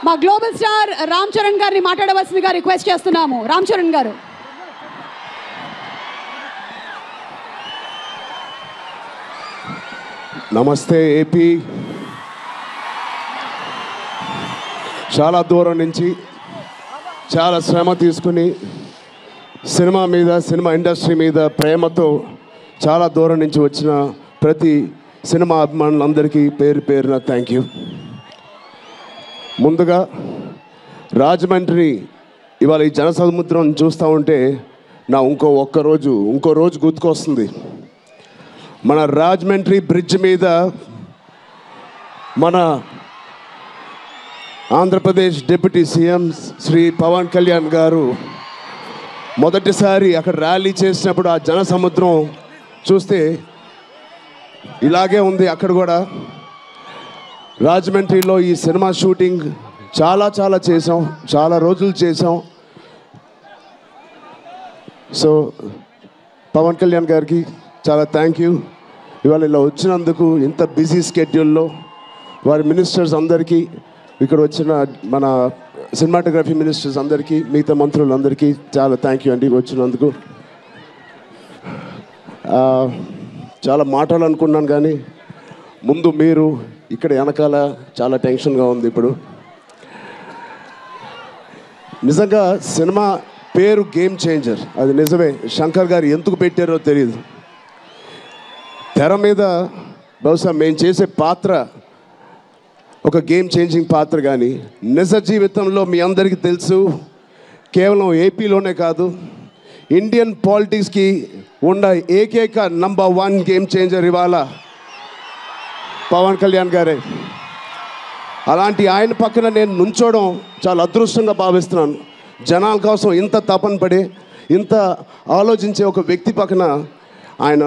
మా global star Ram Charan గారిని మాట్లాడవలసిందిగా రిక్వెస్ట్ చేస్తున్నాము. రామ్ చరణ్ గారు. నమస్తే ఏపీ. చాలా దూరం నుంచి చాలా శ్రమ తీసుకుని సినిమా ఇండస్ట్రీ మీద ప్రేమతో చాలా దూరం నుంచి వచ్చిన ప్రతి సినిమా అభిమానులందరికీ పేరు పేరున థ్యాంక్ యూ. ముందుగా రాజమండ్రి ఇవాళ ఈ జనసముద్రం చూస్తూ ఉంటే నా ఇంకో రోజు గుర్తుకొస్తుంది. మన రాజమండ్రి బ్రిడ్జ్ మీద మన ఆంధ్రప్రదేశ్ డిప్యూటీ సీఎం శ్రీ పవన్ కళ్యాణ్ గారు మొదటిసారి అక్కడ ర్యాలీ చేసినప్పుడు ఆ జనసముద్రం చూస్తే ఇలాగే ఉంది. అక్కడ కూడా రాజమండ్రిలో ఈ సినిమా షూటింగ్ చాలా చేసాం, చాలా రోజులు చేసాం. సో పవన్ కళ్యాణ్ గారికి చాలా థ్యాంక్ యూ. ఇవాళ ఇలా వచ్చినందుకు ఇంత బిజీ స్కెడ్యూల్లో వారి మినిస్టర్స్ అందరికీ, ఇక్కడ వచ్చిన మన సినిమాటోగ్రఫీ మినిస్టర్స్ అందరికీ, మిగతా మంత్రులందరికీ చాలా థ్యాంక్ యూ అండి వచ్చినందుకు. చాలా మాట్లాడాలనుకున్నాను కానీ ముందు మీరు ఇక్కడ వెనకాల చాలా టెన్షన్గా ఉంది. ఇప్పుడు నిజంగా సినిమా పేరు గేమ్ చేంజర్, అది నిజమే. శంకర్ గారు ఎందుకు పెట్టారో తెలియదు. తెర మీద బహుశా మేము చేసే పాత్ర ఒక గేమ్ చేంజింగ్ పాత్ర, కానీ నిజ జీవితంలో మీ అందరికీ తెలుసు, కేవలం ఏపీలోనే కాదు ఇండియన్ పాలిటిక్స్కి ఉన్న ఏకైక నంబర్ 1 గేమ్ చేంజర్ ఇవాళ పవన్ కళ్యాణ్ గారే. అలాంటి ఆయన పక్కన నేను నుంచోవడం చాలా అదృష్టంగా భావిస్తున్నాను. జనాల కోసం ఇంత తపన పడే, ఇంత ఆలోచించే ఒక వ్యక్తి పక్కన ఆయన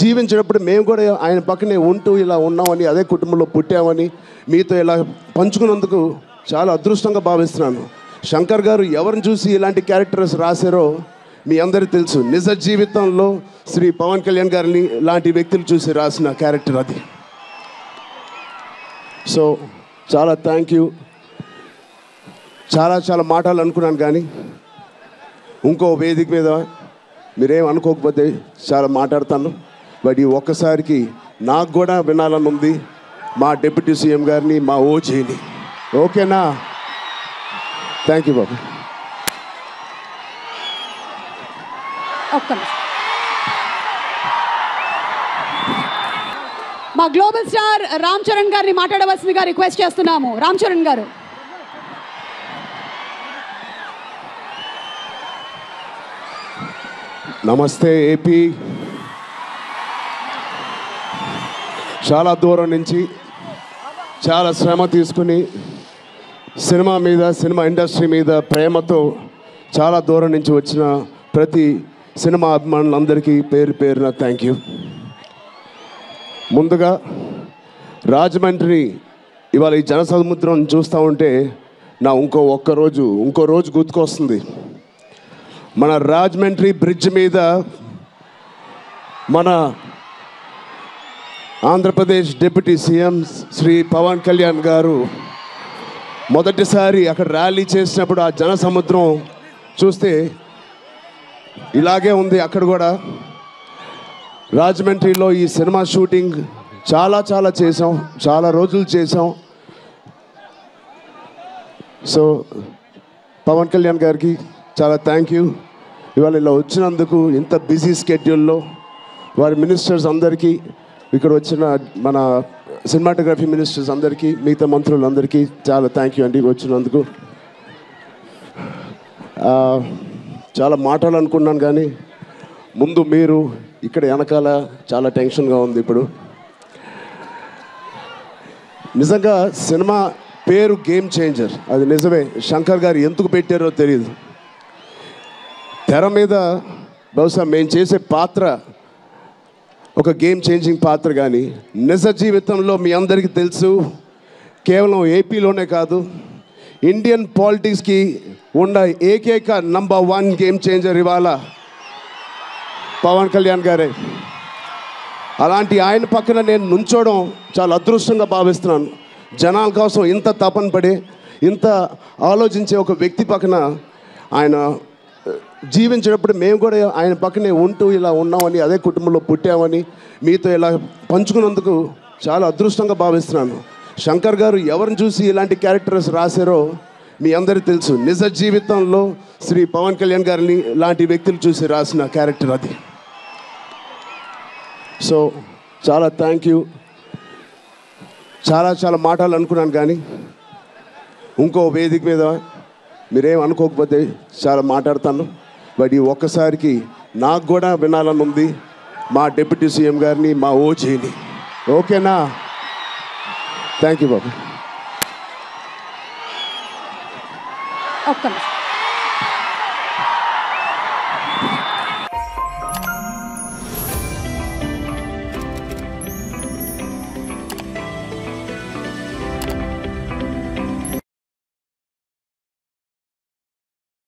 జీవించేటప్పుడు మేము కూడా ఆయన పక్కనే ఉంటూ ఇలా ఉన్నామని, అదే కుటుంబంలో పుట్టామని మీతో ఇలా పంచుకున్నందుకు చాలా అదృష్టంగా భావిస్తున్నాను. శంకర్ గారు ఎవరిని చూసి ఇలాంటి క్యారెక్టర్స్ రాశారో మీ అందరికీ తెలుసు. నిజ జీవితంలో శ్రీ పవన్ కళ్యాణ్ గారిని లాంటి వ్యక్తులు చూసి రాసిన క్యారెక్టర్ అది. సో చాలా థ్యాంక్ యూ. చాలా మాట్లాడాలనుకున్నాను కానీ ఇంకో వేదిక మీద మీరేం అనుకోకపోతే చాలా మాట్లాడతాను. బట్ ఈ ఒక్కసారికి నాకు కూడా వినాలని ఉంది మా డిప్యూటీ సీఎం గారిని, మా ఓజీని. ఓకేనా? థ్యాంక్ యూ బాబు. మా గ్లోబల్ స్టార్ రామ్ చరణ్ గారిని మాట్లాడవలసిందిగా రిక్వెస్ట్ చేస్తున్నాము. రామ్ చరణ్ గారు. నమస్తే ఏపీ. చాలా దూరం నుంచి చాలా శ్రమ తీసుకుని సినిమా ఇండస్ట్రీ మీద ప్రేమతో చాలా దూరం నుంచి వచ్చిన ప్రతి సినిమా అభిమానులందరికీ పేరు పేరున థ్యాంక్ యూ. ముందుగా రాజమండ్రి ఇవాళ ఈ జనసముద్రం చూస్తూ ఉంటే నా ఇంకో రోజు గుర్తుకొస్తుంది. మన రాజమండ్రి బ్రిడ్జ్ మీద మన ఆంధ్రప్రదేశ్ డిప్యూటీ సీఎం శ్రీ పవన్ కళ్యాణ్ గారు మొదటిసారి అక్కడ ర్యాలీ చేసినప్పుడు ఆ జనసముద్రం చూస్తే ఇలాగే ఉంది. అక్కడ కూడా రాజమండ్రిలో ఈ సినిమా షూటింగ్ చాలా చేసాం, చాలా రోజులు చేసాం. సో పవన్ కళ్యాణ్ గారికి చాలా థ్యాంక్ యూ. ఇవాళ ఇలా వచ్చినందుకు ఇంత బిజీ స్కెడ్యూల్లో వారి మినిస్టర్స్ అందరికీ, ఇక్కడ వచ్చిన మన సినిమాటోగ్రఫీ మినిస్టర్స్ అందరికీ, మిగతా మంత్రులందరికీ చాలా థ్యాంక్ యూ అండి వచ్చినందుకు. చాలా మాట్లాడాలనుకున్నాను కానీ ముందు మీరు ఇక్కడ వెనకాల చాలా టెన్షన్గా ఉంది. ఇప్పుడు నిజంగా సినిమా పేరు గేమ్ చేంజర్, అది నిజమే. శంకర్ గారు ఎందుకు పెట్టారో తెలియదు. తెర మీద బహుశా మేము చేసే పాత్ర ఒక గేమ్ చేంజింగ్ పాత్ర, కానీ నిజ జీవితంలో మీ అందరికీ తెలుసు, కేవలం ఏపీలోనే కాదు ఇండియన్ పాలిటిక్స్కి ఉన్న ఏకైక నంబర్ 1 గేమ్ చేంజర్ ఇవాళ పవన్ కళ్యాణ్ గారే. అలాంటి ఆయన పక్కన నేను నుంచోవడం చాలా అదృష్టంగా భావిస్తున్నాను. జనాల కోసం ఇంత తపన పడి ఇంత ఆలోచించే ఒక వ్యక్తి పక్కన ఆయన జీవించేటప్పుడు మేము కూడా ఆయన పక్కనే ఉంటూ ఇలా ఉన్నామని, అదే కుటుంబంలో పుట్టామని మీతో ఇలా పంచుకున్నందుకు చాలా అదృష్టంగా భావిస్తున్నాను. శంకర్ గారు ఎవరిని చూసి ఇలాంటి క్యారెక్టర్స్ రాశారో మీ అందరికీ తెలుసు. నిజ జీవితంలో శ్రీ పవన్ కళ్యాణ్ గారిని లాంటి వ్యక్తులు చూసి రాసిన క్యారెక్టర్ అది. సో చాలా థ్యాంక్ యూ. చాలా మాటలు అనుకున్నాను, కానీ ఇంకో వేదిక మీద మీరేం అనుకోకపోతే చాలా మాట్లాడతాను. బట్ ఈ ఒక్కసారికి నాకు కూడా వినాలని ఉంది మా డిప్యూటీ సీఎం గారిని, మా ఓజీని. ఓకేనా? థ్యాంక్ యూ బాబు. ఒక్క నిమిషం.